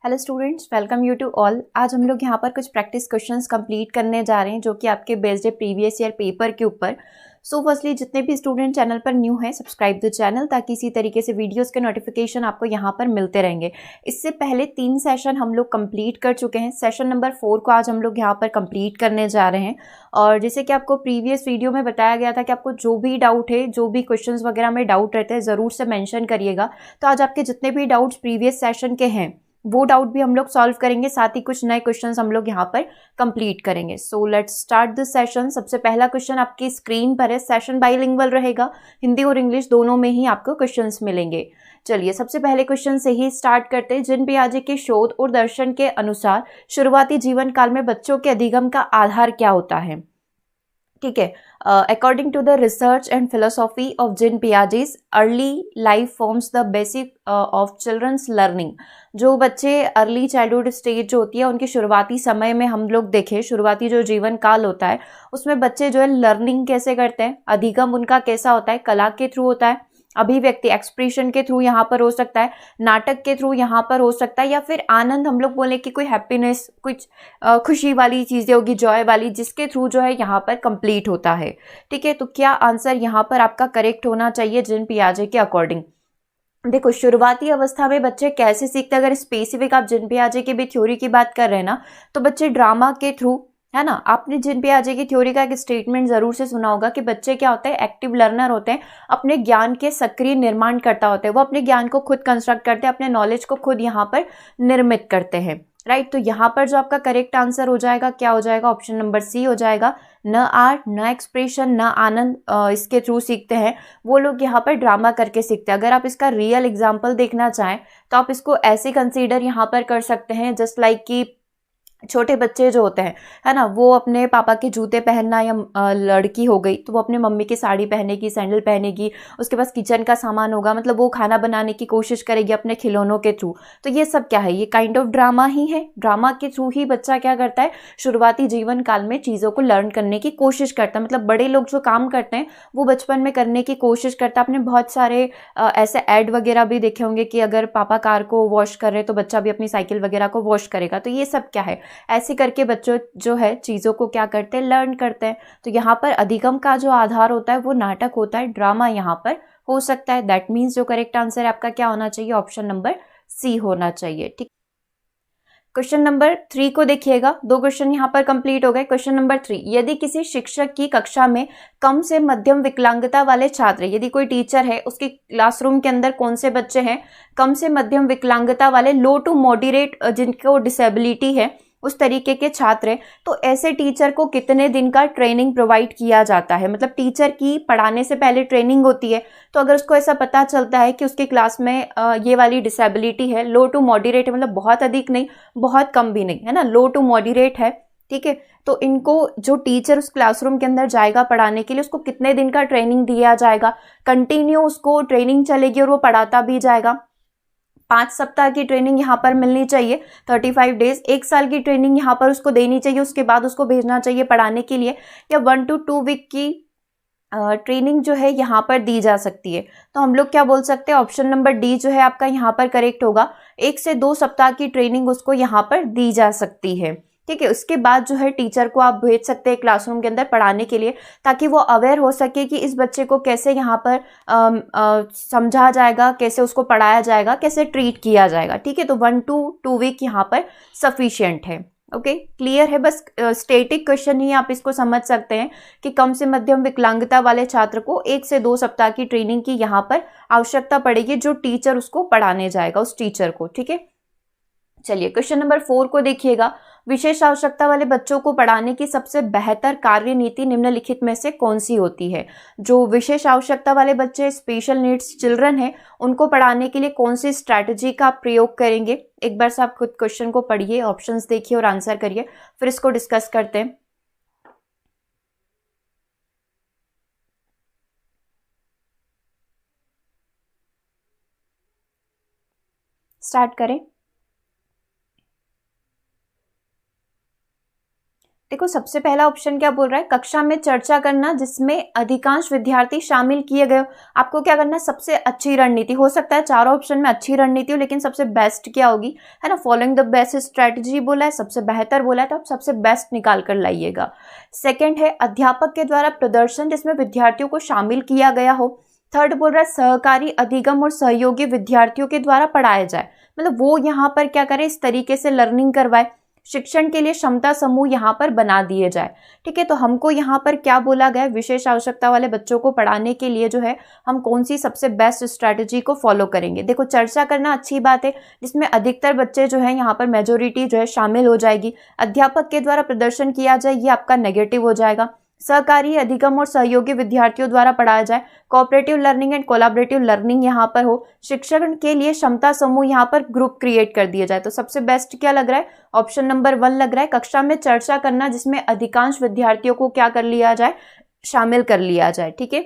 Hello students, welcome you to all. आज हम लोग यहाँ पर कुछ प्रैक्टिस क्वेश्चंस कंप्लीट करने जा रहे हैं जो कि आपके बेस्ड है प्रीवियस ईयर पेपर के ऊपर। सो फर्स्टली जितने भी स्टूडेंट चैनल पर न्यू हैं, सब्सक्राइब द चैनल ताकि इसी तरीके से वीडियोस के नोटिफिकेशन आपको यहाँ पर मिलते रहेंगे। इससे पहले 3 सेशन हम लोग कंप्लीट कर चुके हैं। सेशन नंबर 4 को आज हम लोग यहाँ पर कंप्लीट करने जा रहे हैं। और जैसे कि आपको प्रीवियस वीडियो में बताया गया था कि आपको जो भी डाउट है, जो भी क्वेश्चंस वगैरह में डाउट रहते हैं, ज़रूर से मेंशन करिएगा। तो आज आपके जितने भी डाउट्स प्रीवियस सेशन के हैं वो डाउट भी हम लोग सॉल्व करेंगे, साथ ही कुछ नए क्वेश्चंस हम लोग यहाँ पर कंप्लीट करेंगे। So let's start this session. सबसे पहला क्वेश्चन आपकी स्क्रीन पर है। सेशन बाइलिंगुअल रहेगा, हिंदी और इंग्लिश दोनों में ही आपको क्वेश्चंस मिलेंगे। चलिए सबसे पहले क्वेश्चन से ही स्टार्ट करते हैं। जिन पियाजे के शोध और दर्शन के अनुसार शुरुआती जीवन काल में बच्चों के अधिगम का आधार क्या होता है? ठीक है, according to the research and philosophy of Jean Piaget's, early life forms the basic of childrens learning. जो बच्चे अर्ली चाइल्डहुड स्टेज जो होती है, उनके शुरुआती समय में हम लोग देखें, शुरुआती जो जीवन काल होता है उसमें बच्चे जो है लर्निंग कैसे करते हैं, अधिगम उनका कैसा होता है? कला के थ्रू होता है, अभिव्यक्ति एक्सप्रेशन के थ्रू यहाँ पर हो सकता है, नाटक के थ्रू यहाँ पर हो सकता है, या फिर आनंद, हम लोग बोले कि कोई हैप्पीनेस, कुछ खुशी वाली चीजें होगी, जॉय वाली, जिसके थ्रू जो है यहाँ पर कंप्लीट होता है। ठीक है, तो क्या आंसर यहाँ पर आपका करेक्ट होना चाहिए जिन पियाजे के अकॉर्डिंग? देखो, शुरुआती अवस्था में बच्चे कैसे सीखते हैं, अगर स्पेसिफिक आप जिन पियाजे की भी थ्योरी की बात कर रहे हैं ना, तो बच्चे ड्रामा के थ्रू, है ना। आपने जिन पियाजे की थ्योरी का एक स्टेटमेंट जरूर से सुना होगा कि बच्चे क्या होते हैं? एक्टिव लर्नर होते हैं, अपने ज्ञान के सक्रिय निर्माण करता होते हैं। वो अपने ज्ञान को खुद कंस्ट्रक्ट करते हैं, अपने नॉलेज को खुद यहाँ पर निर्मित करते हैं। राइट, तो यहाँ पर जो आपका करेक्ट आंसर हो जाएगा, क्या हो जाएगा? ऑप्शन नंबर सी हो जाएगा। न आर्ट, न एक्सप्रेशन, न आनंद इसके थ्रू सीखते हैं, वो लोग यहाँ पर ड्रामा करके सीखते हैं। अगर आप इसका रियल एग्जाम्पल देखना चाहें तो आप इसको ऐसे कंसीडर यहाँ पर कर सकते हैं, जस्ट लाइक कि छोटे बच्चे जो होते हैं, है ना, वो अपने पापा के जूते पहनना, या लड़की हो गई तो वो अपने मम्मी की साड़ी पहनेगी, सैंडल पहनेगी, उसके पास किचन का सामान होगा, मतलब वो खाना बनाने की कोशिश करेगी अपने खिलौनों के थ्रू। तो ये सब क्या है? ये काइंड ऑफ ड्रामा ही है। ड्रामा के थ्रू ही बच्चा क्या करता है? शुरुआती जीवन काल में चीज़ों को लर्न करने की कोशिश करता है। मतलब बड़े लोग जो काम करते हैं वो बचपन में करने की कोशिश करता है। आपने बहुत सारे ऐसे ऐड वगैरह भी देखे होंगे कि अगर पापा कार को वॉश कर रहे तो बच्चा भी अपनी साइकिल वगैरह को वॉश करेगा। तो ये सब क्या है? ऐसे करके बच्चों जो है चीज़ों को क्या करते हैं? लर्न करते हैं। तो यहाँ पर अधिगम का जो आधार होता है वो नाटक होता है, ड्रामा यहाँ पर हो सकता है। दैट मीन्स जो करेक्ट आंसर है आपका क्या होना चाहिए? ऑप्शन नंबर सी होना चाहिए। ठीक, क्वेश्चन नंबर 3 को देखिएगा। 2 क्वेश्चन यहाँ पर कंप्लीट हो गए। क्वेश्चन नंबर 3, यदि किसी शिक्षक की कक्षा में कम से मध्यम विकलांगता वाले छात्र, यदि कोई टीचर है उसकी क्लासरूम के अंदर कौन से बच्चे हैं कम से मध्यम विकलांगता वाले, लो टू मॉडरेट, जिनको डिसेबिलिटी है, उस तरीके के छात्र हैं, तो ऐसे टीचर को कितने दिन का ट्रेनिंग प्रोवाइड किया जाता है? मतलब टीचर की पढ़ाने से पहले ट्रेनिंग होती है, तो अगर उसको ऐसा पता चलता है कि उसके क्लास में ये वाली डिसेबिलिटी है, लो टू मॉडरेट है, मतलब बहुत अधिक नहीं बहुत कम भी नहीं, है ना, लो टू मॉडरेट है, ठीक है, तो इनको जो टीचर उस क्लासरूम के अंदर जाएगा पढ़ाने के लिए, उसको कितने दिन का ट्रेनिंग दिया जाएगा? कंटिन्यू उसको ट्रेनिंग चलेगी और वो पढ़ाता भी जाएगा। 5 सप्ताह की ट्रेनिंग यहाँ पर मिलनी चाहिए, 35 डेज, 1 साल की ट्रेनिंग यहाँ पर उसको देनी चाहिए, उसके बाद उसको भेजना चाहिए पढ़ाने के लिए, या 1 to 2 वीक की ट्रेनिंग जो है यहाँ पर दी जा सकती है। तो हम लोग क्या बोल सकते हैं? ऑप्शन नंबर डी जो है आपका यहाँ पर करेक्ट होगा। 1 से 2 सप्ताह की ट्रेनिंग उसको यहाँ पर दी जा सकती है। ठीक है, उसके बाद जो है टीचर को आप भेज सकते हैं क्लासरूम के अंदर पढ़ाने के लिए, ताकि वो अवेयर हो सके कि इस बच्चे को कैसे यहाँ पर समझा जाएगा, कैसे उसको पढ़ाया जाएगा, कैसे ट्रीट किया जाएगा। ठीक है, तो 1 to 2 वीक यहाँ पर सफिशिएंट है। ओके, क्लियर है? बस स्टेटिक क्वेश्चन ही आप इसको समझ सकते हैं कि कम से मध्यम विकलांगता वाले छात्र को 1 से 2 सप्ताह की ट्रेनिंग की यहाँ पर आवश्यकता पड़ेगी, जो टीचर उसको पढ़ाने जाएगा, उस टीचर को। ठीक है, चलिए क्वेश्चन नंबर 4 को देखिएगा। विशेष आवश्यकता वाले बच्चों को पढ़ाने की सबसे बेहतर कार्य नीति निम्नलिखित में से कौन सी होती है? जो विशेष आवश्यकता वाले बच्चे, स्पेशल नीड्स चिल्ड्रन है, उनको पढ़ाने के लिए कौन सी स्ट्रैटेजी का प्रयोग करेंगे? एक बार से आप खुद क्वेश्चन को पढ़िए, ऑप्शंस देखिए और आंसर करिए, फिर इसको डिस्कस करते हैं। स्टार्ट करें। देखो सबसे पहला ऑप्शन क्या बोल रहा है, कक्षा में चर्चा करना जिसमें अधिकांश विद्यार्थी शामिल किए गए हो। आपको क्या करना है, सबसे अच्छी रणनीति, हो सकता है चारों ऑप्शन में अच्छी रणनीति हो, लेकिन सबसे बेस्ट क्या होगी, है ना, फॉलोइंग द बेस्ट स्ट्रेटजी बोला है, सबसे बेहतर बोला है, तो आप सबसे बेस्ट निकाल कर लाइएगा। सेकेंड है अध्यापक के द्वारा प्रदर्शन जिसमें विद्यार्थियों को शामिल किया गया हो। थर्ड बोल रहा है सहकारी अधिगम और सहयोगी विद्यार्थियों के द्वारा पढ़ाया जाए, मतलब वो यहाँ पर क्या करें, इस तरीके से लर्निंग करवाए। शिक्षण के लिए क्षमता समूह यहाँ पर बना दिए जाए। ठीक है, तो हमको यहाँ पर क्या बोला गया है, विशेष आवश्यकता वाले बच्चों को पढ़ाने के लिए जो है हम कौन सी सबसे बेस्ट स्ट्रैटेजी को फॉलो करेंगे। देखो चर्चा करना अच्छी बात है, जिसमें अधिकतर बच्चे जो है यहाँ पर मेजोरिटी जो है शामिल हो जाएगी। अध्यापक के द्वारा प्रदर्शन किया जाए, ये आपका नेगेटिव हो जाएगा। सहकारी अधिगम और सहयोगी विद्यार्थियों द्वारा पढ़ाया जाए, cooperative learning and collaborative learning यहाँ पर हो। शिक्षण के लिए क्षमता समूह यहाँ पर ग्रुप क्रिएट कर दिया जाए। तो सबसे बेस्ट क्या लग रहा है, ऑप्शन नंबर 1 लग रहा है, कक्षा में चर्चा करना जिसमें अधिकांश विद्यार्थियों को क्या कर लिया जाए, शामिल कर लिया जाए। ठीक है,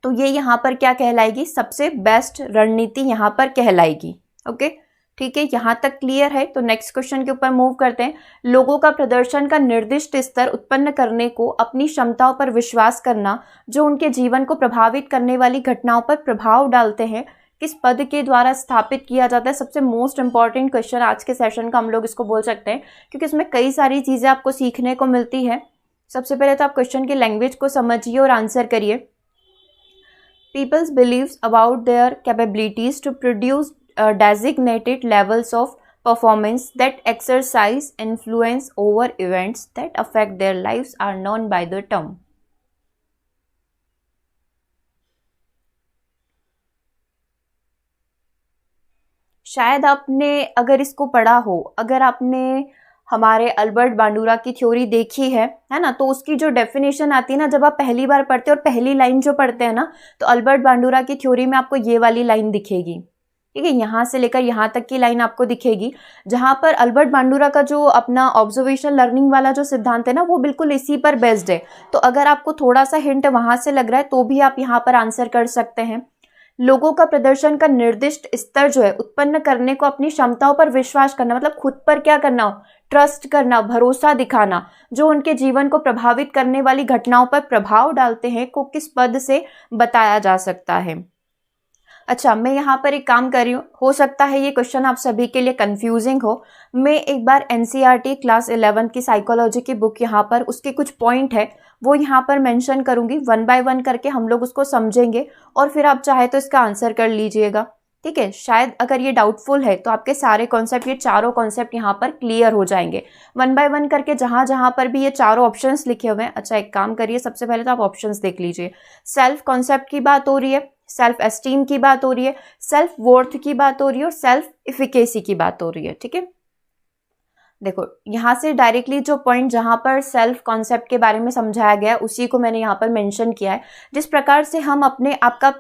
तो ये यहाँ पर क्या कहलाएगी, सबसे बेस्ट रणनीति यहाँ पर कहलाएगी। ओके, ठीक है, यहाँ तक क्लियर है। तो नेक्स्ट क्वेश्चन के ऊपर मूव करते हैं। लोगों का प्रदर्शन का निर्दिष्ट स्तर उत्पन्न करने को अपनी क्षमताओं पर विश्वास करना जो उनके जीवन को प्रभावित करने वाली घटनाओं पर प्रभाव डालते हैं किस पद के द्वारा स्थापित किया जाता है। सबसे मोस्ट इंपॉर्टेंट क्वेश्चन आज के सेशन का हम लोग इसको बोल सकते हैं, क्योंकि इसमें कई सारी चीजें आपको सीखने को मिलती है। सबसे पहले तो आप क्वेश्चन की लैंग्वेज को समझिए और आंसर करिए। Peoples believes about their capabilities to produce designated levels of performance that exercise influence over events that affect their lives are known by the term. शायद आपने अगर इसको पढ़ा हो, अगर आपने हमारे अल्बर्ट बांडुरा की थ्योरी देखी है ना, तो उसकी जो डेफिनेशन आती है ना, जब आप पहली बार पढ़ते हैं और पहली लाइन जो पढ़ते हैं ना, तो अल्बर्ट बांडुरा की थ्योरी में आपको ये वाली लाइन दिखेगी। ठीक है, यहां से लेकर यहां तक की लाइन आपको दिखेगी, जहां पर अल्बर्ट बांडुरा का जो अपना ऑब्जर्वेशन लर्निंग वाला जो सिद्धांत है ना, वो बिल्कुल इसी पर बेस्ड है। तो अगर आपको थोड़ा सा हिंट वहां से लग रहा है तो भी आप यहां पर आंसर कर सकते हैं। लोगों का प्रदर्शन का निर्दिष्ट स्तर जो है उत्पन्न करने को अपनी क्षमताओं पर विश्वास करना, मतलब खुद पर क्या करना हो, ट्रस्ट करना, भरोसा दिखाना, जो उनके जीवन को प्रभावित करने वाली घटनाओं पर प्रभाव डालते हैं को किस पद से बताया जा सकता है। अच्छा, मैं यहाँ पर एक काम कर रही हूँ, हो सकता है ये क्वेश्चन आप सभी के लिए कंफ्यूजिंग हो। मैं एक बार एनसीईआरटी क्लास 11 की साइकोलॉजी की बुक यहाँ पर उसके कुछ पॉइंट है वो यहाँ पर मेंशन करूंगी, 1 बाय 1 करके हम लोग उसको समझेंगे और फिर आप चाहे तो इसका आंसर कर लीजिएगा। ठीक है, शायद अगर ये डाउटफुल है तो आपके सारे कॉन्सेप्ट, ये चारों कॉन्सेप्ट यहाँ पर क्लियर हो जाएंगे 1 बाय 1 करके, जहां जहां पर भी ये चारों ऑप्शंस लिखे हुए हैं। अच्छा, एक काम करिए, सबसे पहले तो आप ऑप्शंस देख लीजिए। सेल्फ कॉन्सेप्ट की बात हो रही है, सेल्फ एस्टीम की बात हो रही है, सेल्फ वर्थ की बात हो रही है और सेल्फ इफिकेसी की बात हो रही है। ठीक है, देखो यहाँ से डायरेक्टली जो पॉइंट जहां पर सेल्फ कॉन्सेप्ट के बारे में समझाया गया है उसी को मैंने यहाँ पर मेंशन किया है। जिस प्रकार से हम अपने आप का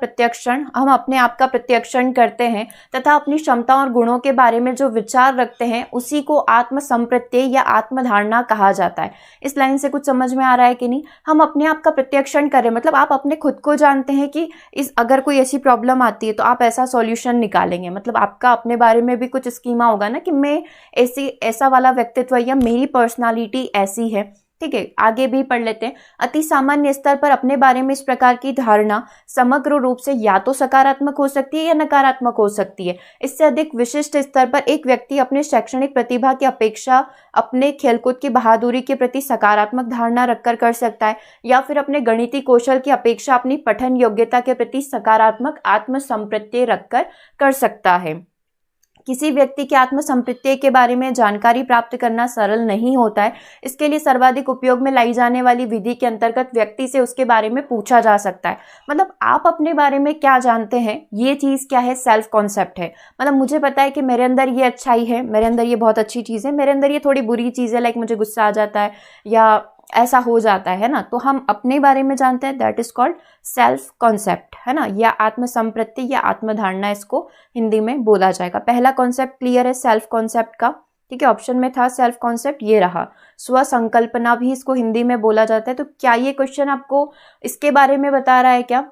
प्रत्यक्षण करते हैं तथा अपनी क्षमताओं और गुणों के बारे में जो विचार रखते हैं उसी को आत्म संप्रत्यय या आत्मधारणा कहा जाता है। इस लाइन से कुछ समझ में आ रहा है कि नहीं? हम अपने आप का प्रत्यक्षण करें, मतलब आप अपने खुद को जानते हैं कि अगर कोई ऐसी प्रॉब्लम आती है तो आप ऐसा सॉल्यूशन निकालेंगे, मतलब आपका अपने बारे में भी कुछ स्कीमा होगा ना कि मैं ऐसा वाला व्यक्तित्व या मेरी पर्सनालिटी ऐसी है। ठीक है, आगे भी पढ़ लेते हैं। अति सामान्य स्तर पर अपने बारे में इस प्रकार की धारणा समग्र रूप से या तो सकारात्मक हो सकती है या नकारात्मक हो सकती है। इससे अधिक विशिष्ट स्तर पर एक व्यक्ति अपने शैक्षणिक प्रतिभा की अपेक्षा अपने खेलकूद की बहादुरी के प्रति सकारात्मक धारणा रखकर कर सकता है, या फिर अपने गणितीय कौशल की अपेक्षा अपनी पठन योग्यता के प्रति सकारात्मक आत्म संप्रत्यय रखकर कर सकता है। किसी व्यक्ति के आत्म संप्रत्यय के बारे में जानकारी प्राप्त करना सरल नहीं होता है। इसके लिए सर्वाधिक उपयोग में लाई जाने वाली विधि के अंतर्गत व्यक्ति से उसके बारे में पूछा जा सकता है। मतलब आप अपने बारे में क्या जानते हैं, ये चीज क्या है, सेल्फ कॉन्सेप्ट है। मतलब मुझे पता है कि मेरे अंदर ये अच्छाई है, मेरे अंदर ये बहुत अच्छी चीज है, मेरे अंदर ये थोड़ी बुरी चीज है, लाइक मुझे गुस्सा आ जाता है या ऐसा हो जाता है ना, तो हम अपने बारे में जानते हैं, that is called self concept, है ना, या आत्म संप्रत्यय या आत्मधारणा इसको हिंदी में बोला जाएगा। पहला कॉन्सेप्ट क्लियर है सेल्फ कॉन्सेप्ट का। ठीक है, ऑप्शन में था सेल्फ कॉन्सेप्ट, ये रहा। स्व संकल्पना भी इसको हिंदी में बोला जाता है। तो क्या ये क्वेश्चन आपको इसके बारे में बता रहा है क्या,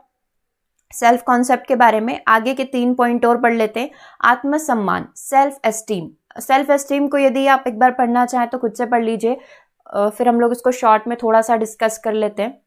सेल्फ कॉन्सेप्ट के बारे में? आगे के 3 पॉइंट और पढ़ लेते हैं। आत्मसम्मान, सेल्फ एस्टीम। सेल्फ एस्टीम को यदि आप एक बार पढ़ना चाहें तो खुद से पढ़ लीजिए। फिर हम लोग इसको शॉर्ट में थोड़ा सा डिस्कस कर लेते हैं।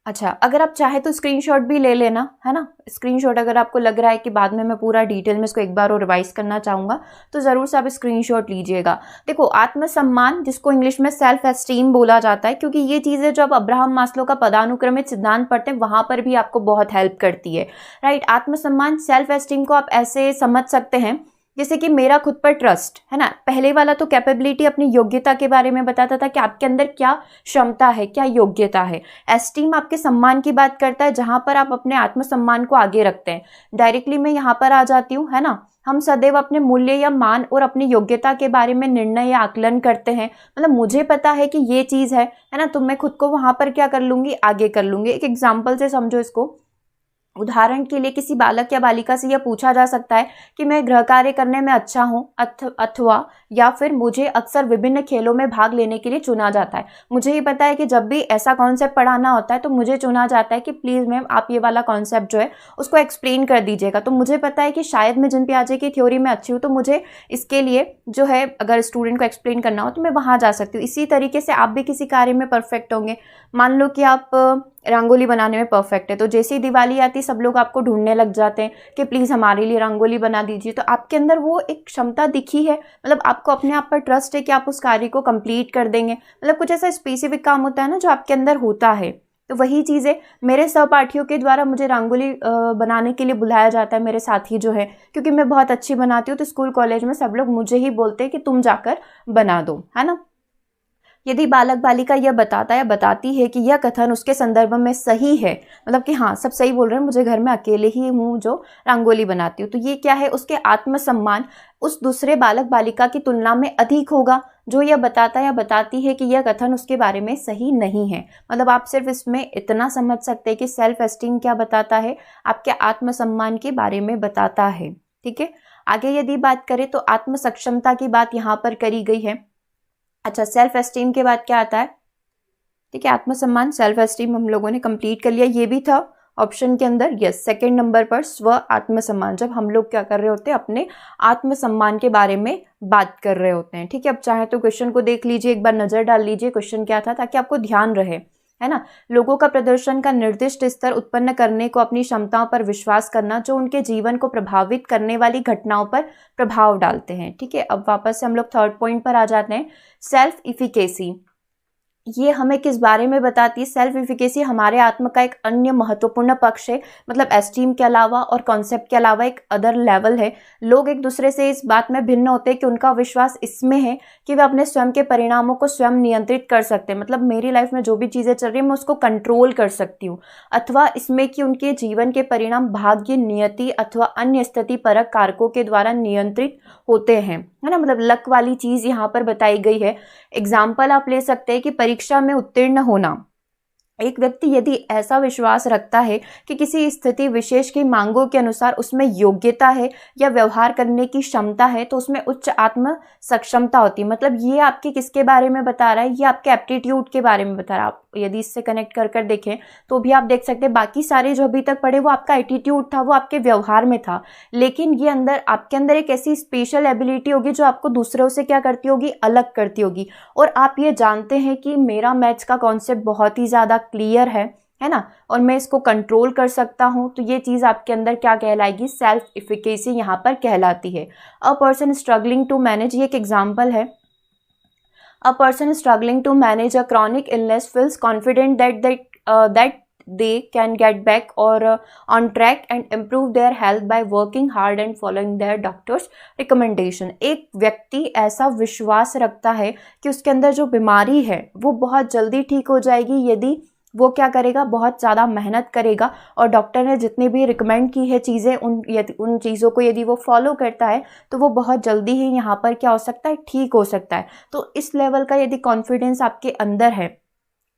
अच्छा, अगर आप चाहे तो स्क्रीनशॉट भी ले लेना, है ना। स्क्रीनशॉट अगर आपको लग रहा है कि बाद में मैं पूरा डिटेल में इसको एक बार और रिवाइज करना चाहूँगा तो ज़रूर से आप स्क्रीनशॉट लीजिएगा। देखो, आत्मसम्मान जिसको इंग्लिश में सेल्फ एस्टीम बोला जाता है, क्योंकि ये चीज़ें जो आप अब्राहम मास्लो का पदानुक्रमित सिद्धांत पढ़ते हैं वहाँ पर भी आपको बहुत हेल्प करती है, राइट। आत्मसम्मान, सेल्फ एस्टीम को आप ऐसे समझ सकते हैं जैसे कि मेरा खुद पर ट्रस्ट, है ना। पहले वाला तो कैपेबिलिटी, अपनी योग्यता के बारे में बताता था कि आपके अंदर क्या क्षमता है, क्या योग्यता है। एस्टीम आपके सम्मान की बात करता है, जहां पर आप अपने आत्मसम्मान को आगे रखते हैं। डायरेक्टली मैं यहाँ पर आ जाती हूँ, है ना। हम सदैव अपने मूल्य या मान और अपनी योग्यता के बारे में निर्णय या आकलन करते हैं। मतलब मुझे पता है कि ये चीज है ना, तो मैं खुद को वहां पर क्या कर लूंगी, आगे कर लूंगी। एक एग्जाम्पल से समझो इसको। उदाहरण के लिए किसी बालक या बालिका से यह पूछा जा सकता है कि मैं गृह कार्य करने में अच्छा हूं, अथवा या फिर मुझे अक्सर विभिन्न खेलों में भाग लेने के लिए चुना जाता है। मुझे ही पता है कि जब भी ऐसा कॉन्सेप्ट पढ़ाना होता है तो मुझे चुना जाता है कि प्लीज मैम आप ये वाला कॉन्सेप्ट जो है उसको एक्सप्लेन कर दीजिएगा। तो मुझे पता है कि शायद मैं जिन पियाजे की थ्योरी में अच्छी हूँ, तो मुझे इसके लिए जो है अगर स्टूडेंट को एक्सप्लेन करना हो तो मैं वहां जा सकती हूँ। इसी तरीके से आप भी किसी कार्य में परफेक्ट होंगे। मान लो कि आप रंगोली बनाने में परफेक्ट है, तो जैसे ही दिवाली आती सब लोग आपको ढूंढने लग जाते हैं कि प्लीज हमारे लिए रंगोली बना दीजिए। तो आपके अंदर वो एक क्षमता दिखी है, मतलब आपको अपने आप पर ट्रस्ट है कि आप उस कार्य को कंप्लीट कर देंगे। मतलब कुछ ऐसा स्पेसिफिक काम होता है ना जो आपके अंदर होता है। तो वही चीजें मेरे सहपाठियों के द्वारा मुझे रंगोली बनाने के लिए बुलाया जाता है, मेरे साथी जो है, क्योंकि मैं बहुत अच्छी बनाती हूँ। तो स्कूल कॉलेज में सब लोग मुझे ही बोलते हैं कि तुम जाकर बना दो, है ना। यदि बालक बालिका यह बताता या बताती है कि यह कथन उसके संदर्भ में सही है, मतलब कि हाँ सब सही बोल रहे हैं, मुझे घर में अकेले ही हूँ जो रंगोली बनाती हूँ, तो ये क्या है, उसके आत्मसम्मान उस दूसरे बालक बालिका की तुलना में अधिक होगा जो यह बताता या बताती है कि यह कथन उसके बारे में सही नहीं है। मतलब आप सिर्फ इसमें इतना समझ सकते हैं कि सेल्फ एस्टीम क्या बताता है, आपके आत्मसम्मान के बारे में बताता है। ठीक है, आगे यदि बात करें तो आत्म सक्षमता की बात यहाँ पर करी गई है। अच्छा, सेल्फ एस्टीम के बाद क्या आता है, ठीक है, आत्मसम्मान, सेल्फ एस्टीम हम लोगों ने कंप्लीट कर लिया। ये भी था ऑप्शन के अंदर, यस। सेकंड नंबर पर स्व आत्मसम्मान, जब हम लोग क्या कर रहे होते हैं, अपने आत्मसम्मान के बारे में बात कर रहे होते हैं। ठीक है, अब चाहे तो क्वेश्चन को देख लीजिए, एक बार नजर डाल लीजिए क्वेश्चन क्या था, ताकि आपको ध्यान रहे, है ना। लोगों का प्रदर्शन का निर्दिष्ट स्तर उत्पन्न करने को अपनी क्षमताओं पर विश्वास करना जो उनके जीवन को प्रभावित करने वाली घटनाओं पर प्रभाव डालते हैं। ठीक है, अब वापस से हम लोग थर्ड पॉइंट पर आ जाते हैं, सेल्फ इफिकेसी। ये हमें किस बारे में बताती है, सेल्फ इफिकेसी हमारे आत्म का एक अन्य महत्वपूर्ण पक्ष है। मतलब एस्टीम के अलावा और कॉन्सेप्ट के अलावा एक अदर लेवल है। लोग एक दूसरे से इस बात में भिन्न होते हैं कि उनका विश्वास इसमें है कि वे अपने स्वयं के परिणामों को स्वयं नियंत्रित कर सकते हैं। मतलब मेरी लाइफ में जो भी चीजें चल रही है मैं उसको कंट्रोल कर सकती हूँ, अथवा इसमें कि उनके जीवन के परिणाम भाग्य, नियति अथवा अन्य स्थिति परक कारकों के द्वारा नियंत्रित होते हैं, है ना। मतलब लक वाली चीज यहाँ पर बताई गई है। एग्जाम्पल आप ले सकते हैं कि परीक्षा में उत्तीर्ण होना। एक व्यक्ति यदि ऐसा विश्वास रखता है कि किसी स्थिति विशेष की मांगों के अनुसार उसमें योग्यता है या व्यवहार करने की क्षमता है, तो उसमें उच्च आत्म सक्षमता होती है। मतलब ये आपके किसके बारे में बता रहा है, ये आपके एप्टीट्यूड के बारे में बता रहा है। आप यदि इससे कनेक्ट कर कर देखें तो भी आप देख सकते हैं, बाकी सारे जो अभी तक पढ़े वो आपका एटीट्यूड था, वो आपके व्यवहार में था, लेकिन ये अंदर आपके अंदर एक ऐसी स्पेशल एबिलिटी होगी जो आपको दूसरों से क्या करती होगी, अलग करती होगी। और आप ये जानते हैं कि मेरा मैथ्स का कॉन्सेप्ट बहुत ही ज्यादा क्लियर है ना, और मैं इसको कंट्रोल कर सकता हूं, तो ये चीज आपके अंदर क्या कहलाएगी, सेल्फ इफिकेसी यहाँ पर कहलाती है। A person struggling to manage, ये एक एग्जाम्पल है। A person struggling to manage a chronic illness feels confident that they can get back or on track and improve their health by working hard and following their doctor's recommendation। एक व्यक्ति ऐसा विश्वास रखता है कि उसके अंदर जो बीमारी है वो बहुत जल्दी ठीक हो जाएगी यदि वो क्या करेगा, बहुत ज़्यादा मेहनत करेगा, और डॉक्टर ने जितनी भी रिकमेंड की है चीज़ें उन चीज़ों को यदि वो फॉलो करता है तो वो बहुत जल्दी ही यहाँ पर क्या हो सकता है, ठीक हो सकता है। तो इस लेवल का यदि कॉन्फिडेंस आपके अंदर है,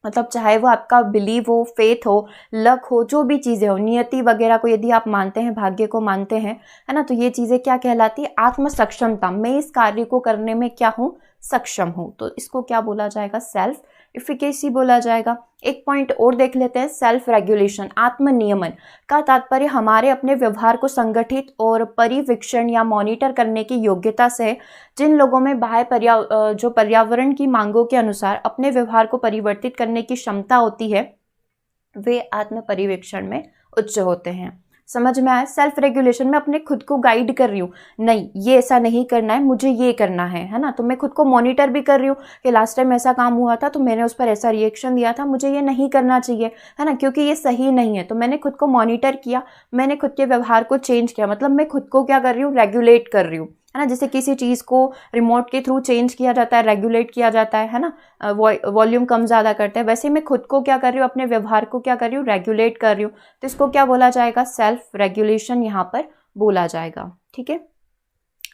मतलब चाहे वो आपका बिलीव हो, फेथ हो, लक हो, जो भी चीज़ें हो, नियति वगैरह को यदि आप मानते हैं, भाग्य को मानते हैं, है ना, तो ये चीज़ें क्या कहलाती है, आत्म सक्षमता। मैं इस कार्य को करने में क्या हूँ, सक्षम हूँ, तो इसको क्या बोला जाएगा, सेल्फ इफिकेसी बोला जाएगा। एक पॉइंट और देख लेते हैं, सेल्फ रेगुलेशन, आत्मनियमन का तात्पर्य हमारे अपने व्यवहार को संगठित और परिवीक्षण या मॉनिटर करने की योग्यता से है। जिन लोगों में बाह्य जो पर्यावरण की मांगों के अनुसार अपने व्यवहार को परिवर्तित करने की क्षमता होती है, वे आत्म परिवीक्षण में उच्च होते हैं। समझ में आया? सेल्फ रेगुलेशन में अपने खुद को गाइड कर रही हूँ, नहीं ये ऐसा नहीं करना है, मुझे ये करना है ना। तो मैं खुद को मॉनिटर भी कर रही हूँ कि लास्ट टाइम ऐसा काम हुआ था तो मैंने उस पर ऐसा रिएक्शन दिया था, मुझे ये नहीं करना चाहिए, है ना, क्योंकि ये सही नहीं है। तो मैंने खुद को मॉनिटर किया, मैंने खुद के व्यवहार को चेंज किया, मतलब मैं खुद को क्या कर रही हूँ, रेगुलेट कर रही हूँ, है ना। जैसे किसी चीज़ को रिमोट के थ्रू चेंज किया जाता है, रेगुलेट किया जाता है ना, वॉल्यूम कम ज़्यादा करते हैं, वैसे मैं खुद को क्या कर रही हूँ, अपने व्यवहार को क्या कर रही हूँ, रेगुलेट कर रही हूँ। तो इसको क्या बोला जाएगा, सेल्फ रेगुलेशन यहाँ पर बोला जाएगा। ठीक है,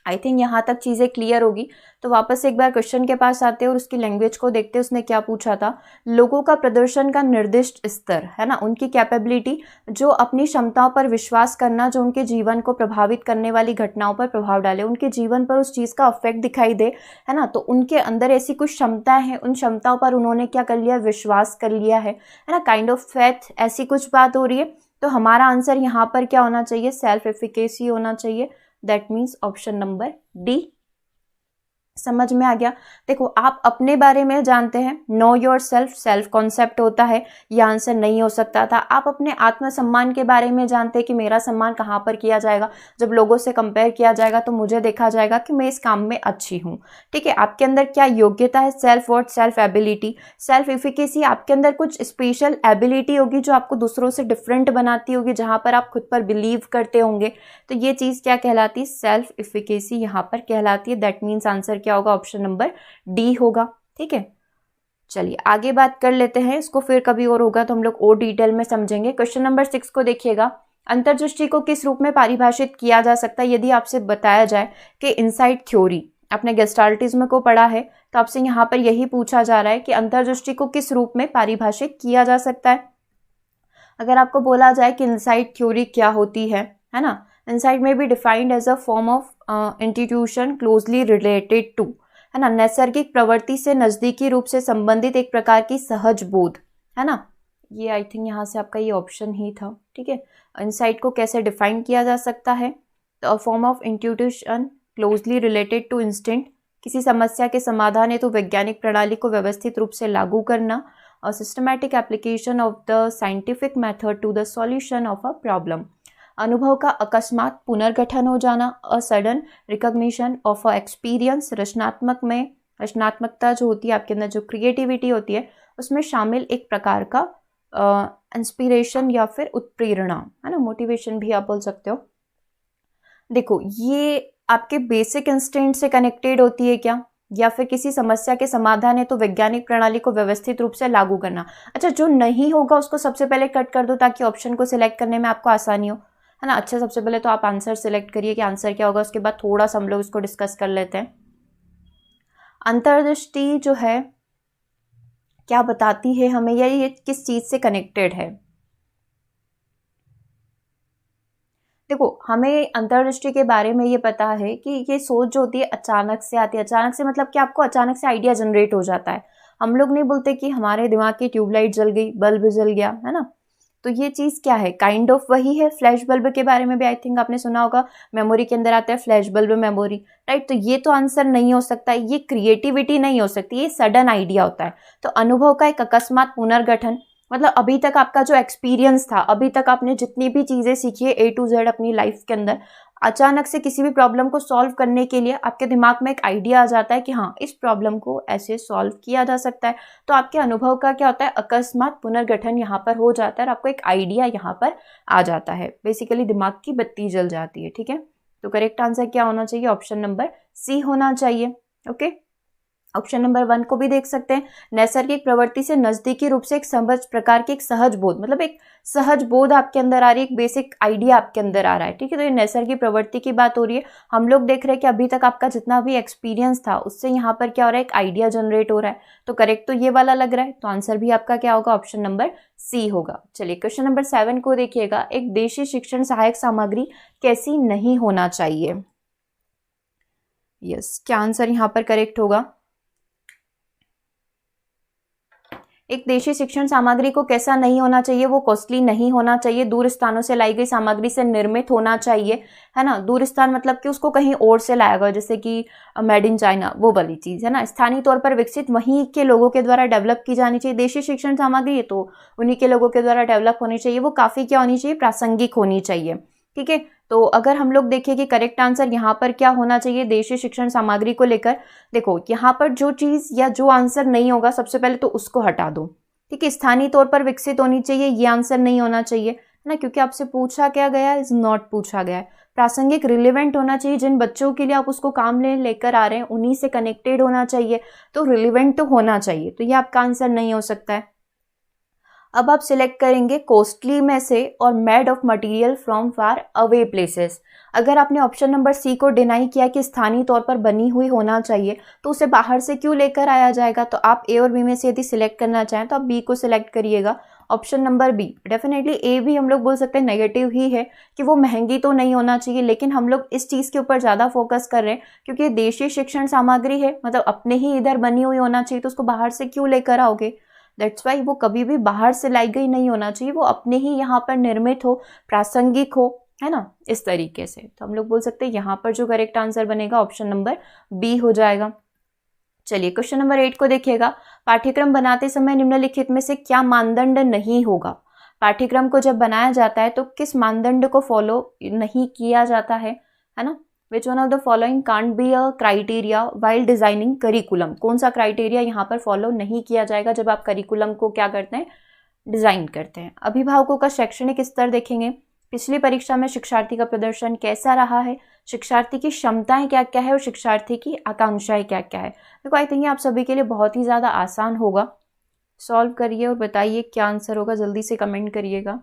आई थिंक यहाँ तक चीज़ें क्लियर होगी। तो वापस एक बार क्वेश्चन के पास आते हैं और उसकी लैंग्वेज को देखते हैं। उसने क्या पूछा था, लोगों का प्रदर्शन का निर्दिष्ट स्तर, है ना, उनकी कैपेबिलिटी, जो अपनी क्षमताओं पर विश्वास करना, जो उनके जीवन को प्रभावित करने वाली घटनाओं पर प्रभाव डाले, उनके जीवन पर उस चीज़ का अफेक्ट दिखाई दे, है ना। तो उनके अंदर ऐसी कुछ क्षमताएं हैं, उन क्षमताओं पर उन्होंने क्या कर लिया, विश्वास कर लिया है ना, काइंड ऑफ फेथ, ऐसी कुछ बात हो रही है। तो हमारा आंसर यहाँ पर क्या होना चाहिए, सेल्फ एफिकेसी होना चाहिए। That means option number D. समझ में आ गया? देखो, आप अपने बारे में जानते हैं, know your self, self concept होता है, यह आंसर नहीं हो सकता था। आप अपने आत्मसम्मान के बारे में जानते हैं कि मेरा सम्मान कहाँ पर किया जाएगा, जब लोगों से कंपेयर किया जाएगा तो मुझे देखा जाएगा कि मैं इस काम में अच्छी हूँ। ठीक है, आपके अंदर क्या योग्यता है, self worth, self ability, self efficacy, आपके अंदर कुछ स्पेशल एबिलिटी होगी जो आपको दूसरों से डिफरेंट बनाती होगी, जहाँ पर आप खुद पर बिलीव करते होंगे। तो ये चीज़ क्या कहलाती है, सेल्फ इफिकेसी यहाँ पर कहलाती है। दैट मीन्स आंसर क्या होगा, ऑप्शन नंबर डी होगा। ठीक है, चलिए आगे बात कर लेते हैं। इसको फिर कभी और होगा तो हम लोग और डिटेल में समझेंगे। क्वेश्चन नंबर 6 को देखिएगा, अंतर्दृष्टि को किस रूप में परिभाषित किया जा सकता है। यदि आपसे बताया जाए कि इनसाइट थ्योरी, आपने गेस्टाल्टिज्म को पढ़ा है, तो आपसे यहाँ पर यही पूछा जा रहा है कि अंतर्दृष्टि को किस रूप में परिभाषित किया जा सकता है। अगर आपको बोला जाए कि इनसाइट थ्योरी क्या होती है ना, इनसाइट में भी defined as a form of institution closely related to, है ना, नैसर्गिक प्रवृत्ति से नजदीकी रूप से संबंधित एक प्रकार की सहज बोध, है ना। ये आई थिंक यहाँ से आपका ये ऑप्शन ही था। ठीक है, इनसाइट को कैसे डिफाइन किया जा सकता है, तो form of institution closely related to instinct, किसी समस्या के समाधान हेतु वैज्ञानिक प्रणाली को व्यवस्थित रूप से लागू करना, और systematic application of the scientific method to the solution of a problem, अनुभव का अकस्मात पुनर्गठन हो जाना, a sudden recognition of a experience, रचनात्मकता जो होती है आपके अंदर, जो क्रिएटिविटी होती है, उसमें शामिल एक प्रकार का इंस्पिरेशन या फिर उत्प्रेरणा, है ना, मोटिवेशन भी आप बोल सकते हो। देखो, ये आपके बेसिक इंस्टिंक्ट से कनेक्टेड होती है क्या, या फिर किसी समस्या के समाधान है तो वैज्ञानिक प्रणाली को व्यवस्थित रूप से लागू करना। अच्छा, जो नहीं होगा उसको सबसे पहले कट कर दो ताकि ऑप्शन को सिलेक्ट करने में आपको आसानी हो, है ना। अच्छा, सबसे पहले तो आप आंसर सिलेक्ट करिए कि आंसर क्या होगा, उसके बाद थोड़ा सा हम लोग इसको डिस्कस कर लेते हैं। अंतर्दृष्टि जो है क्या बताती है हमें, या ये किस चीज से कनेक्टेड है। देखो, हमें अंतर्दृष्टि के बारे में ये पता है कि ये सोच जो होती है अचानक से आती है। अचानक से मतलब कि आपको अचानक से आइडिया जनरेट हो जाता है। हम लोग नहीं बोलते कि हमारे दिमाग की ट्यूबलाइट जल गई, बल्ब जल गया, है ना। तो ये चीज़ क्या है, काइंड ऑफ वही है। फ्लैश बल्ब के बारे में भी आई थिंक आपने सुना होगा, मेमोरी के अंदर आता है फ्लैश बल्ब मेमोरी, राइट। तो ये तो आंसर नहीं हो सकता, ये क्रिएटिविटी नहीं हो सकती, ये सडन आइडिया होता है। तो अनुभव का एक अकस्मात पुनर्गठन, मतलब अभी तक आपका जो एक्सपीरियंस था, अभी तक आपने जितनी भी चीज़ें सीखी है A to Z अपनी लाइफ के अंदर, अचानक से किसी भी प्रॉब्लम को सॉल्व करने के लिए आपके दिमाग में एक आइडिया आ जाता है कि हाँ, इस प्रॉब्लम को ऐसे सॉल्व किया जा सकता है। तो आपके अनुभव का क्या होता है, अकस्मात पुनर्गठन यहाँ पर हो जाता है और आपको एक आइडिया यहाँ पर आ जाता है। बेसिकली दिमाग की बत्ती जल जाती है। ठीक है, तो करेक्ट आंसर क्या होना चाहिए, ऑप्शन नंबर सी होना चाहिए। ओके, ऑप्शन नंबर 1 को भी देख सकते हैं, नैसर्गिक प्रवृत्ति से नजदीकी रूप से एक समझ प्रकार की एक सहज बोध, मतलब एक सहज बोध आपके अंदर आ रही है, एक बेसिक आइडिया आपके अंदर आ रहा है। ठीक है, तो ये नैसर्गिक प्रवृत्ति की बात हो रही है। हम लोग देख रहे हैं कि अभी तक आपका जितना भी एक्सपीरियंस था उससे यहाँ पर क्या हो रहा है, एक आइडिया जनरेट हो रहा है। तो करेक्ट तो ये वाला लग रहा है, तो आंसर भी आपका क्या होगा, ऑप्शन नंबर सी होगा। चलिए क्वेश्चन नंबर 7 को देखिएगा, एक देशी शिक्षण सहायक सामग्री कैसी नहीं होना चाहिए। यस, क्या आंसर यहाँ पर करेक्ट होगा, एक देशी शिक्षण सामग्री को कैसा नहीं होना चाहिए, वो कॉस्टली नहीं होना चाहिए, दूर स्थानों से लाई गई सामग्री से निर्मित होना चाहिए, है ना। दूर स्थान मतलब कि उसको कहीं और से लाया गया, जैसे कि मेड इन चाइना, वो वाली चीज, है ना। स्थानीय तौर पर विकसित वहीं के लोगों के द्वारा डेवलप की जानी चाहिए। देशी शिक्षण सामग्री है तो उन्हीं के लोगों के द्वारा डेवलप होनी चाहिए। वो काफी क्या होनी चाहिए, प्रासंगिक होनी चाहिए, ठीक है। तो अगर हम लोग देखें कि करेक्ट आंसर यहाँ पर क्या होना चाहिए देशी शिक्षण सामग्री को लेकर, देखो यहाँ पर जो चीज या जो आंसर नहीं होगा सबसे पहले तो उसको हटा दो, ठीक है। स्थानीय तौर पर विकसित होनी चाहिए, ये आंसर नहीं होना चाहिए, है ना, क्योंकि आपसे पूछा क्या गया है, इज नॉट पूछा गया है। प्रासंगिक रिलेवेंट होना चाहिए, जिन बच्चों के लिए आप उसको काम लेकर आ रहे हैं उन्हीं से कनेक्टेड होना चाहिए, तो रिलेवेंट तो होना चाहिए, तो ये आपका आंसर नहीं हो सकता है। अब आप सिलेक्ट करेंगे कॉस्टली में से और made of material from far away places. अगर आपने ऑप्शन नंबर सी को डिनाई किया कि स्थानीय तौर पर बनी हुई होना चाहिए, तो उसे बाहर से क्यों लेकर आया जाएगा। तो आप ए और बी में से यदि सिलेक्ट करना चाहें तो आप बी को सिलेक्ट करिएगा, ऑप्शन नंबर बी। डेफिनेटली ए भी हम लोग बोल सकते हैं नेगेटिव ही है कि वो महंगी तो नहीं होना चाहिए, लेकिन हम लोग इस चीज़ के ऊपर ज़्यादा फोकस कर रहे हैं क्योंकि देशी शिक्षण सामग्री है, मतलब अपने ही इधर बनी हुई होना चाहिए, तो उसको बाहर से क्यों लेकर आओगे। दैट्स वाई वो कभी भी बाहर से लाई गई नहीं होना चाहिए, वो अपने ही यहाँ पर निर्मित हो, प्रासंगिक हो, है ना, इस तरीके से। तो हम लोग बोल सकते हैं यहाँ पर जो करेक्ट आंसर बनेगा ऑप्शन नंबर बी हो जाएगा। चलिए क्वेश्चन नंबर 8 को देखिएगा। पाठ्यक्रम बनाते समय निम्नलिखित में से क्या मानदंड नहीं होगा। पाठ्यक्रम को जब बनाया जाता है तो किस मानदंड को फॉलो नहीं किया जाता है ना। Which one of the following can't be a criteria while designing curriculum. कौन सा क्राइटेरिया यहाँ पर फॉलो नहीं किया जाएगा जब आप करिकुलम को क्या करते हैं, डिजाइन करते हैं। अभिभावकों का शैक्षणिक स्तर देखेंगे, पिछली परीक्षा में शिक्षार्थी का प्रदर्शन कैसा रहा है, शिक्षार्थी की क्षमताएं क्या क्या है और शिक्षार्थी की आकांक्षाएं क्या क्या है। देखो आई थिंक आप सभी के लिए बहुत ही ज़्यादा आसान होगा। सॉल्व करिए और बताइए क्या आंसर होगा, जल्दी से कमेंट करिएगा।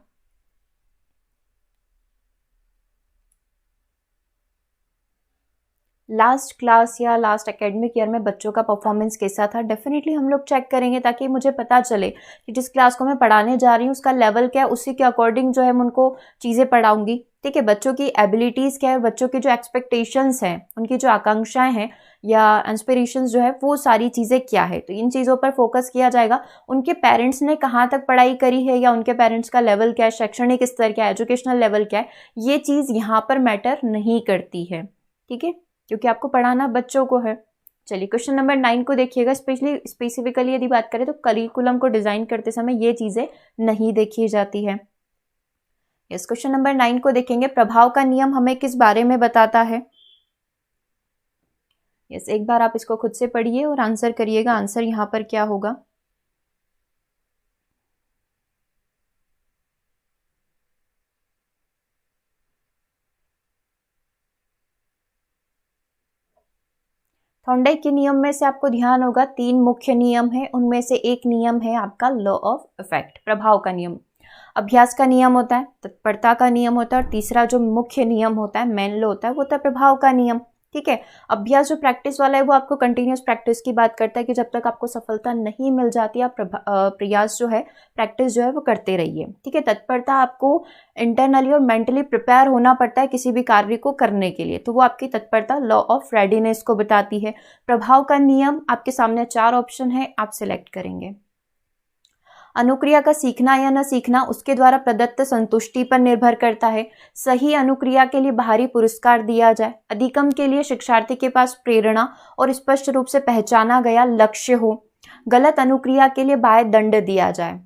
लास्ट क्लास या लास्ट एकेडमिक ईयर में बच्चों का परफॉर्मेंस कैसा था, डेफिनेटली हम लोग चेक करेंगे ताकि मुझे पता चले कि जिस क्लास को मैं पढ़ाने जा रही हूँ उसका लेवल क्या है, उसी के अकॉर्डिंग जो है मैं उनको चीज़ें पढ़ाऊंगी, ठीक है। बच्चों की एबिलिटीज़ क्या है, बच्चों की जो एक्सपेक्टेशंस हैं, उनकी जो आकांक्षाएं हैं या इंस्पिरेशंस जो है, वो सारी चीज़ें क्या है, तो इन चीज़ों पर फोकस किया जाएगा। उनके पेरेंट्स ने कहाँ तक पढ़ाई करी है या उनके पेरेंट्स का लेवल क्या है, शैक्षणिक स्तर क्या है, एजुकेशनल लेवल क्या है, ये चीज़ यहाँ पर मैटर नहीं करती है, ठीक है, क्योंकि आपको पढ़ाना बच्चों को है। चलिए क्वेश्चन नंबर 9 को देखिएगा। स्पेसिफिकली यदि बात करें तो करिकुलम को डिजाइन करते समय ये चीजें नहीं देखी जाती है। यस, क्वेश्चन नंबर 9 को देखेंगे। प्रभाव का नियम हमें किस बारे में बताता है। यस, एक बार आप इसको खुद से पढ़िए और आंसर करिएगा, आंसर यहाँ पर क्या होगा। थॉर्नडाइक के नियम में से आपको ध्यान होगा 3 मुख्य नियम है, उनमें से एक नियम है आपका लॉ ऑफ इफेक्ट, प्रभाव का नियम। अभ्यास का नियम होता है, तत्परता का नियम होता है, और तीसरा जो मुख्य नियम होता है, मेन लॉ होता है, वो होता है प्रभाव का नियम, ठीक है। अभ्यास जो प्रैक्टिस वाला है वो आपको कंटिन्यूस प्रैक्टिस की बात करता है कि जब तक आपको सफलता नहीं मिल जाती आप प्रयास जो है, प्रैक्टिस जो है वो करते रहिए, ठीक है। तत्परता आपको इंटरनली और मेंटली प्रिपेयर होना पड़ता है किसी भी कार्य को करने के लिए, तो वो आपकी तत्परता लॉ ऑफ रेडीनेस को बताती है। प्रभाव का नियम आपके सामने 4 ऑप्शन है, आप सिलेक्ट करेंगे। अनुक्रिया का सीखना या न सीखना उसके द्वारा प्रदत्त संतुष्टि पर निर्भर करता है। सही अनुक्रिया के लिए बाहरी पुरस्कार दिया जाए। अधिगम के लिए शिक्षार्थी के पास प्रेरणा और स्पष्ट रूप से पहचाना गया लक्ष्य हो। गलत अनुक्रिया के लिए बाह्य दंड दिया जाए।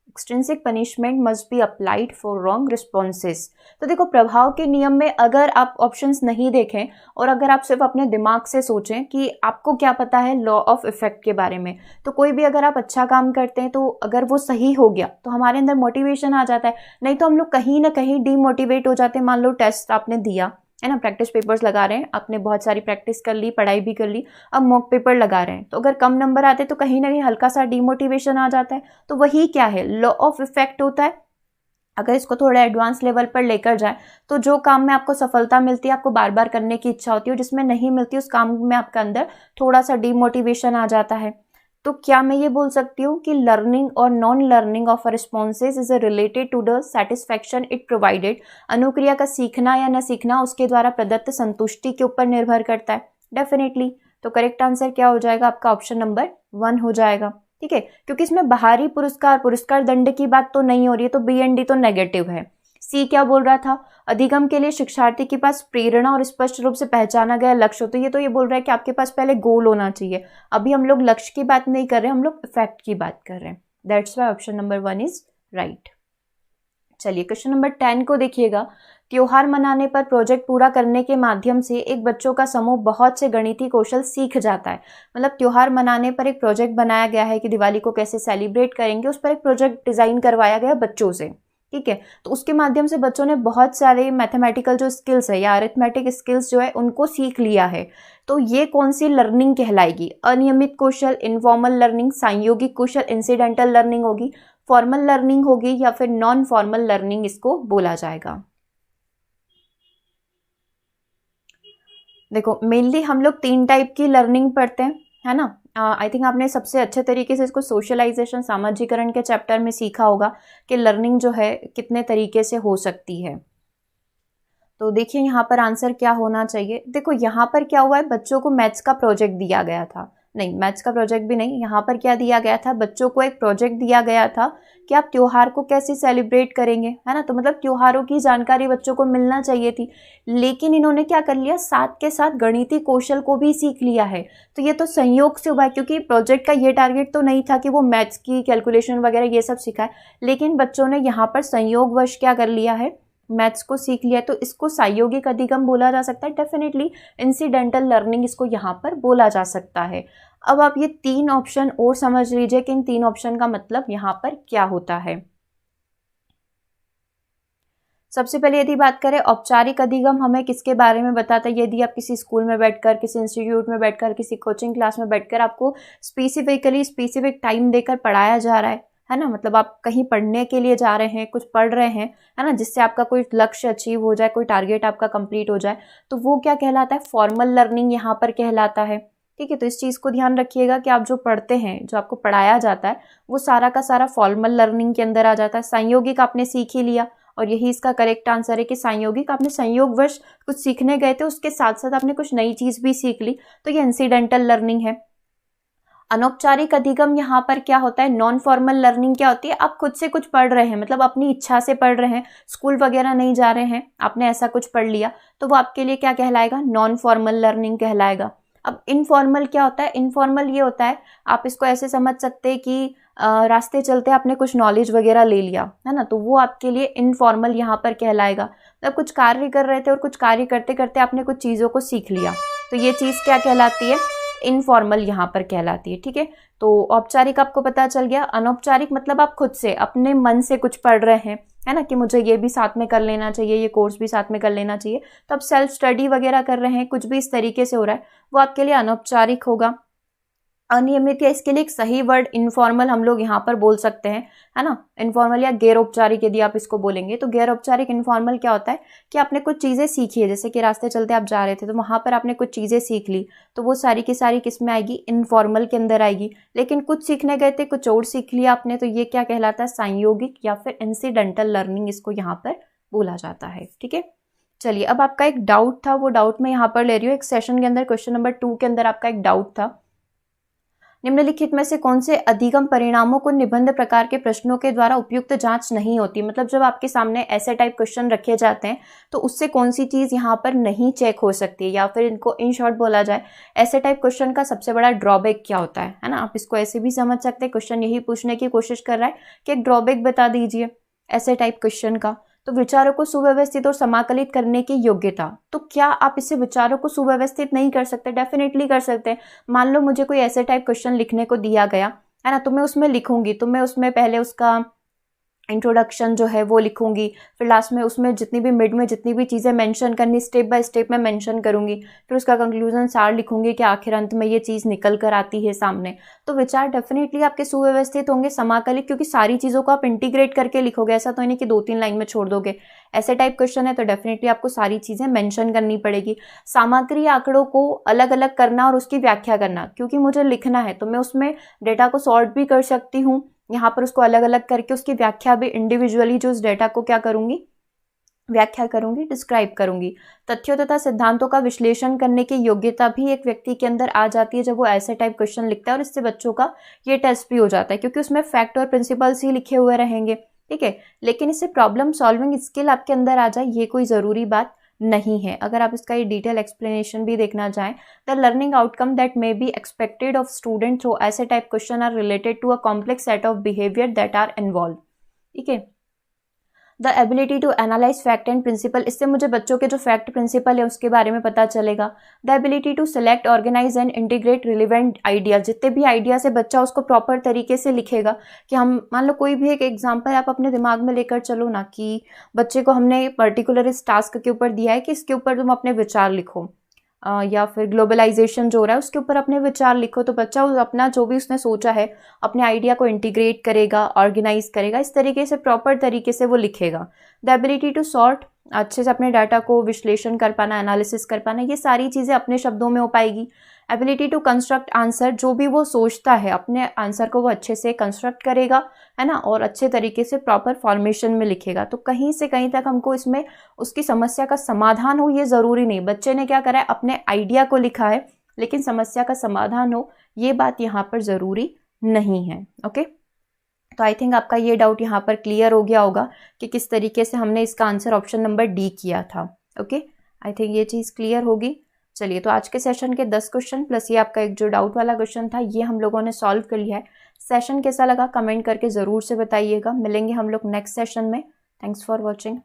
Extrinsic punishment must be applied for wrong responses. तो देखो प्रभाव के नियम में अगर आप ऑप्शंस नहीं देखें और अगर आप सिर्फ अपने दिमाग से सोचें कि आपको क्या पता है लॉ ऑफ इफेक्ट के बारे में, तो कोई भी अगर आप अच्छा काम करते हैं तो अगर वो सही हो गया तो हमारे अंदर मोटिवेशन आ जाता है, नहीं तो हम लोग कहीं ना कहीं डीमोटिवेट हो जाते हैं। मान लो टेस्ट आपने दिया है ना, प्रैक्टिस पेपर्स लगा रहे हैं, आपने बहुत सारी प्रैक्टिस कर ली, पढ़ाई भी कर ली, अब मॉक पेपर लगा रहे हैं, तो अगर कम नंबर आते तो कहीं ना कहीं हल्का सा डिमोटिवेशन आ जाता है। तो वही क्या है, लॉ ऑफ इफेक्ट होता है। अगर इसको थोड़ा एडवांस लेवल पर लेकर जाए तो जो काम में आपको सफलता मिलती है, आपको बार बार करने की इच्छा होती है, जिसमें नहीं मिलती उस काम में आपके अंदर थोड़ा सा डिमोटिवेशन आ जाता है। तो क्या मैं ये बोल सकती हूँ कि लर्निंग और non learning of responses is related to the satisfaction it provided. अनुक्रिया का सीखना या न सीखना उसके द्वारा प्रदत्त संतुष्टि के ऊपर निर्भर करता है, डेफिनेटली। तो करेक्ट आंसर क्या हो जाएगा आपका, ऑप्शन नंबर 1 हो जाएगा, ठीक है, क्योंकि इसमें बाहरी पुरस्कार पुरस्कार दंड की बात तो नहीं हो रही है, तो बी एंड डी तो नेगेटिव है। सी क्या बोल रहा था, अधिगम के लिए शिक्षार्थी के पास प्रेरणा और स्पष्ट रूप से पहचाना गया लक्ष्य हो, तो ये बोल रहा है कि आपके पास पहले गोल होना चाहिए। अभी हम लोग लक्ष्य की बात नहीं कर रहे, हम लोग इफेक्ट की बात कर रहे हैं। That's why option number 1 is right. चलिए क्वेश्चन नंबर 10 को देखिएगा। त्योहार मनाने पर प्रोजेक्ट पूरा करने के माध्यम से एक बच्चों का समूह बहुत से गणितीय कौशल सीख जाता है। मतलब त्योहार मनाने पर एक प्रोजेक्ट बनाया गया है कि दिवाली को कैसे सेलिब्रेट करेंगे, उस पर एक प्रोजेक्ट डिजाइन करवाया गया बच्चों से, ठीक है। तो उसके माध्यम से बच्चों ने बहुत सारे मैथमेटिकल जो स्किल्स है या अरिथमेटिक स्किल्स जो है उनको सीख लिया है। तो ये कौन सी लर्निंग कहलाएगी? अनियमित कौशल, इनफॉर्मल लर्निंग, संयोगिक कौशल, इंसिडेंटल लर्निंग होगी, फॉर्मल लर्निंग होगी या फिर नॉन फॉर्मल लर्निंग इसको बोला जाएगा। देखो मेनली हम लोग 3 टाइप की लर्निंग पढ़ते हैं, है ना। आई थिंक आपने सबसे अच्छे तरीके से इसको सोशलाइजेशन सामाजिकरण के चैप्टर में सीखा होगा कि लर्निंग जो है कितने तरीके से हो सकती है। तो देखिए यहाँ पर आंसर क्या होना चाहिए। देखो यहाँ पर क्या हुआ है, बच्चों को मैथ्स का प्रोजेक्ट दिया गया था, नहीं मैथ्स का प्रोजेक्ट भी नहीं, यहाँ पर क्या दिया गया था, बच्चों को एक प्रोजेक्ट दिया गया था कि आप त्योहार को कैसे सेलिब्रेट करेंगे, है ना। तो मतलब त्योहारों की जानकारी बच्चों को मिलना चाहिए थी, लेकिन इन्होंने क्या कर लिया, साथ के साथ गणितीय कौशल को भी सीख लिया है। तो ये तो संयोग से हुआ है, क्योंकि प्रोजेक्ट का ये टारगेट तो नहीं था कि वो मैथ्स की कैलकुलेशन वगैरह ये सब सिखाए, लेकिन बच्चों ने यहाँ पर संयोगवश क्या कर लिया है, मैथ्स को सीख लिया। तो इसको संयोगिक अधिगम बोला जा सकता है, डेफिनेटली इंसिडेंटल लर्निंग इसको यहाँ पर बोला जा सकता है। अब आप ये 3 ऑप्शन और समझ लीजिए कि इन 3 ऑप्शन का मतलब यहाँ पर क्या होता है। सबसे पहले यदि बात करें औपचारिक अधिगम हमें किसके बारे में बताता है, यदि आप किसी स्कूल में बैठकर, किसी इंस्टीट्यूट में बैठकर, किसी कोचिंग क्लास में बैठकर आपको स्पेसिफिक टाइम देकर पढ़ाया जा रहा है ना। मतलब आप कहीं पढ़ने के लिए जा रहे हैं, कुछ पढ़ रहे हैं, है ना, जिससे आपका कोई लक्ष्य अचीव हो जाए, कोई टारगेट आपका कंप्लीट हो जाए, तो वो क्या कहलाता है, फॉर्मल लर्निंग यहाँ पर कहलाता है, ठीक है। तो इस चीज़ को ध्यान रखिएगा कि आप जो पढ़ते हैं, जो आपको पढ़ाया जाता है, वो सारा का सारा फॉर्मल लर्निंग के अंदर आ जाता है। संयोगिक आपने सीख ही लिया, और यही इसका करेक्ट आंसर है कि संयोगिक आपने संयोगवश कुछ सीखने गए थे, उसके साथ साथ आपने कुछ नई चीज़ भी सीख ली, तो ये इंसिडेंटल लर्निंग है। अनौपचारिक अधिगम यहाँ पर क्या होता है, नॉन फॉर्मल लर्निंग क्या होती है, आप खुद से कुछ पढ़ रहे हैं, मतलब अपनी इच्छा से पढ़ रहे हैं, स्कूल वगैरह नहीं जा रहे हैं, आपने ऐसा कुछ पढ़ लिया, तो वो आपके लिए क्या कहलाएगा, नॉन फॉर्मल लर्निंग कहलाएगा। अब इनफॉर्मल क्या होता है, इनफॉर्मल ये होता है, आप इसको ऐसे समझ सकते हैं कि रास्ते चलते आपने कुछ नॉलेज वगैरह ले लिया, है ना, तो वो आपके लिए इनफॉर्मल यहाँ पर कहलाएगा। मतलब कुछ कार्य कर रहे थे और कुछ कार्य करते करते आपने कुछ चीज़ों को सीख लिया, तो ये चीज़ क्या कहलाती है, इनफॉर्मल यहाँ पर कहलाती है, ठीक है। तो औपचारिक आपको पता चल गया। अनौपचारिक मतलब आप खुद से अपने मन से कुछ पढ़ रहे हैं, है ना, कि मुझे ये भी साथ में कर लेना चाहिए, ये कोर्स भी साथ में कर लेना चाहिए, तो आप सेल्फ स्टडी वगैरह कर रहे हैं, कुछ भी इस तरीके से हो रहा है, वो आपके लिए अनौपचारिक होगा। अनियमित या इसके लिए एक सही वर्ड इनफॉर्मल हम लोग यहाँ पर बोल सकते हैं, है ना, इनफॉर्मल या गैर औपचारिक यदि आप इसको बोलेंगे। तो गैर औपचारिक इनफॉर्मल क्या होता है कि आपने कुछ चीज़ें सीखी है, जैसे कि रास्ते चलते आप जा रहे थे तो वहाँ पर आपने कुछ चीज़ें सीख ली, तो वो सारी की सारी किस में आएगी, इनफॉर्मल के अंदर आएगी। लेकिन कुछ सीखने गए थे, कुछ और सीख लिया आपने, तो ये क्या कहलाता है, संयोगिक या फिर इंसिडेंटल लर्निंग इसको यहाँ पर बोला जाता है, ठीक है। चलिए अब आपका एक डाउट था, वो डाउट मैं यहाँ पर ले रही हूँ। एक सेशन के अंदर क्वेश्चन नंबर 2 के अंदर आपका एक डाउट था, निम्नलिखित में से कौन से अधिगम परिणामों को निबंध प्रकार के प्रश्नों के द्वारा उपयुक्त जांच नहीं होती। मतलब जब आपके सामने ऐसे टाइप क्वेश्चन रखे जाते हैं तो उससे कौन सी चीज़ यहाँ पर नहीं चेक हो सकती है, या फिर इनको इन शॉर्ट बोला जाए, ऐसे टाइप क्वेश्चन का सबसे बड़ा ड्रॉबैक क्या होता है ना। आप इसको ऐसे भी समझ सकते हैं, क्वेश्चन यही पूछने की कोशिश कर रहा है कि एक ड्रॉबैक बता दीजिए ऐसे टाइप क्वेश्चन का। तो विचारों को सुव्यवस्थित और समाकलित करने की योग्यता, तो क्या आप इससे विचारों को सुव्यवस्थित नहीं कर सकते? डेफिनेटली कर सकते हैं। मान लो मुझे कोई ऐसे टाइप क्वेश्चन लिखने को दिया गया है ना, तो मैं उसमें लिखूंगी, तो मैं उसमें पहले उसका इंट्रोडक्शन जो है वो लिखूंगी, फिर लास्ट में उसमें जितनी भी मिड में जितनी भी चीज़ें मेंशन करनी स्टेप बाय स्टेप में मेंशन करूंगी, फिर उसका कंक्लूजन सार लिखूंगी कि आखिर अंत में ये चीज़ निकल कर आती है सामने। तो विचार डेफिनेटली आपके सुव्यवस्थित होंगे, समाकलित, क्योंकि सारी चीज़ों को आप इंटीग्रेट करके लिखोगे, ऐसा तो नहीं कि 2-3 लाइन में छोड़ दोगे। ऐसे टाइप क्वेश्चन है तो डेफिनेटली आपको सारी चीज़ें मेंशन करनी पड़ेगी। सामग्री आंकड़ों को अलग अलग करना और उसकी व्याख्या करना, क्योंकि मुझे लिखना है तो मैं उसमें डेटा को सॉर्ट भी कर सकती हूँ, यहाँ पर उसको अलग अलग करके उसकी व्याख्या भी इंडिविजुअली जो उस डेटा को क्या करूँगी, व्याख्या करूंगी, डिस्क्राइब करूंगी। तथ्यों तथा सिद्धांतों का विश्लेषण करने की योग्यता भी एक व्यक्ति के अंदर आ जाती है जब वो ऐसे टाइप क्वेश्चन लिखता है, और इससे बच्चों का ये टेस्ट भी हो जाता है क्योंकि उसमें फैक्ट और प्रिंसिपल्स ही लिखे हुए रहेंगे, ठीक है। लेकिन इससे प्रॉब्लम सॉल्विंग स्किल आपके अंदर आ जाए ये कोई ज़रूरी बात नहीं है। अगर आप इसका ये डिटेल एक्सप्लेनेशन भी देखना चाहें, the learning outcome that may be expected of student through ऐसे type question are related to a complex set of behaviour that are involve, ठीक है। The ability to analyse fact and principle, इससे मुझे बच्चों के जो फैक्ट प्रिंसिपल है उसके बारे में पता चलेगा। The ability to select, organize and integrate relevant ideas, जितने भी आइडियाज है बच्चा उसको प्रॉपर तरीके से लिखेगा। कि हम मान लो कोई भी एक एग्जाम्पल आप अपने दिमाग में लेकर चलो ना, कि बच्चे को हमने पर्टिकुलर इस टास्क के ऊपर दिया है कि इसके ऊपर तुम अपने विचार लिखो, या फिर ग्लोबलाइजेशन जो हो रहा है उसके ऊपर अपने विचार लिखो, तो बच्चा अपना जो भी उसने सोचा है अपने आइडिया को इंटीग्रेट करेगा, ऑर्गेनाइज करेगा, इस तरीके से प्रॉपर तरीके से वो लिखेगा। द एबिलिटी टू सॉर्ट, अच्छे से अपने डाटा को विश्लेषण कर पाना, एनालिसिस कर पाना, ये सारी चीज़ें अपने शब्दों में हो पाएगी। एबिलिटी टू कंस्ट्रक्ट आंसर, जो भी वो सोचता है अपने आंसर को वो अच्छे से कंस्ट्रक्ट करेगा, है ना, और अच्छे तरीके से प्रॉपर फॉर्मेशन में लिखेगा। तो कहीं से कहीं तक हमको इसमें उसकी समस्या का समाधान हो ये ज़रूरी नहीं। बच्चे ने क्या करा है, अपने आइडिया को लिखा है, लेकिन समस्या का समाधान हो ये बात यहाँ पर ज़रूरी नहीं है। ओके, तो आई थिंक आपका ये डाउट यहाँ पर क्लियर हो गया होगा कि किस तरीके से हमने इसका आंसर ऑप्शन नंबर डी किया था। ओके, आई थिंक ये चीज़ क्लियर होगी। चलिए, तो आज के सेशन के 10 क्वेश्चन प्लस ये आपका एक जो डाउट वाला क्वेश्चन था ये हम लोगों ने सॉल्व कर लिया है। सेशन कैसा लगा कमेंट करके ज़रूर से बताइएगा। मिलेंगे हम लोग नेक्स्ट सेशन में। Thanks for watching.